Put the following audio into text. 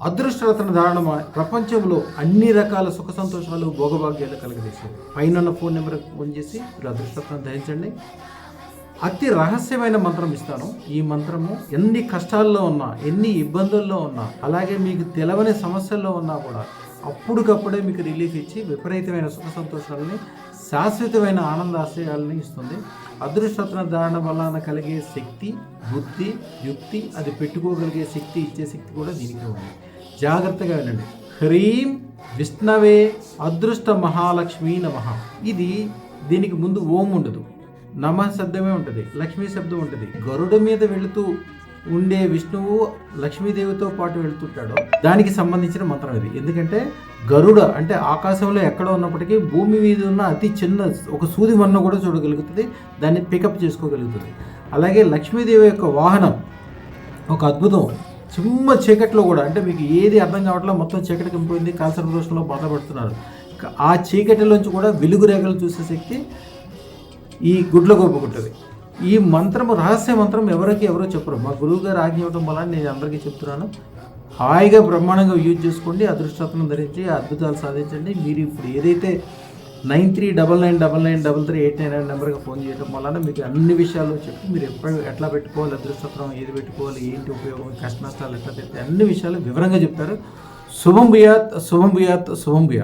అదృష్టరత్న ధారణ ప్రపంచంలో అన్ని రకాల సుఖ సంతోషాలు భోగభాగ్యాలు కలగజేసేది. పైన ఫోన్ నెంబర్కి ఫోన్ చేసి మీరు అదృష్టరత్నం ధరించండి. అతి రహస్యమైన మంత్రం ఇస్తాను. ఈ మంత్రము ఎన్ని కష్టాల్లో ఉన్నా, ఎన్ని ఇబ్బందుల్లో ఉన్నా, అలాగే మీకు తెలవని సమస్యల్లో ఉన్నా కూడా అప్పటికప్పుడే మీకు రిలీఫ్ ఇచ్చి విపరీతమైన సుఖ సంతోషాలని, శాశ్వతమైన ఆనందాశ్రయాలని ఇస్తుంది. అదృష్టరత్న ధారణ వలన కలిగే శక్తి, బుద్ధి, యుక్తి, అది పెట్టుకోగలిగే శక్తి, ఇచ్చే శక్తి కూడా దీనికి ఉంది. జాగ్రత్తగా వినండి. హ్రీం విష్ణవే అదృష్ట మహాలక్ష్మీ నమః. దీనికి ముందు ఓం ఉండదు, నమః శబ్దమే ఉంటుంది, లక్ష్మీ శబ్దం ఉంటుంది. గరుడ మీద వెళుతూ ఉండే విష్ణువు లక్ష్మీదేవితో పాటు వెళుతుంటాడో దానికి సంబంధించిన మంత్రం ఇది. ఎందుకంటే గరుడ అంటే ఆకాశంలో ఎక్కడ ఉన్నప్పటికీ భూమి మీద ఉన్న అతి చిన్న ఒక సూది మన్ను కూడా చూడగలుగుతుంది, దాన్ని పికప్ చేసుకోగలుగుతుంది. అలాగే లక్ష్మీదేవి యొక్క వాహనం ఒక అద్భుతం. చిమ్మ చీకట్లో కూడా, అంటే మీకు ఏది అర్థం కావట్లేదు, మొత్తం చీకటి కంపోయింది, కాల్సర్ దోషంలో బాధపడుతున్నారు, ఆ చీకటిలోంచి కూడా వెలుగు రేఖలు చూసే శక్తి ఈ గుడ్ల గోపుకుంటుంది. ఈ మంత్రము రహస్య మంత్రం ఎవరో చెప్పరు. మా గురువు గారు ఆజ్ఞ ఇవ్వడం వల్ల నేను అందరికీ చెప్తున్నాను. హాయిగా బ్రహ్మాండంగా యూజ్ చేసుకోండి. అదృష్టరత్నం ధరించి అద్భుతాలు సాధించండి. మీరు ఇప్పుడు ఏదైతే 9399993389 నెంబర్కి ఫోన్ చేయడం వలన మీకు అన్ని విషయాలు చెప్పి మీరు ఎట్లా పెట్టుకోవాలి, అదృష్టరత్నం ఏది పెట్టుకోవాలి, ఏంటి ఉపయోగం, కష్ట నష్టాలు ఎట్లా పెడితే అన్ని విషయాలు వివరంగా చెప్తారు. శుభం భూయాత్, శుభం భూయాత్, శుభం భూయాత్.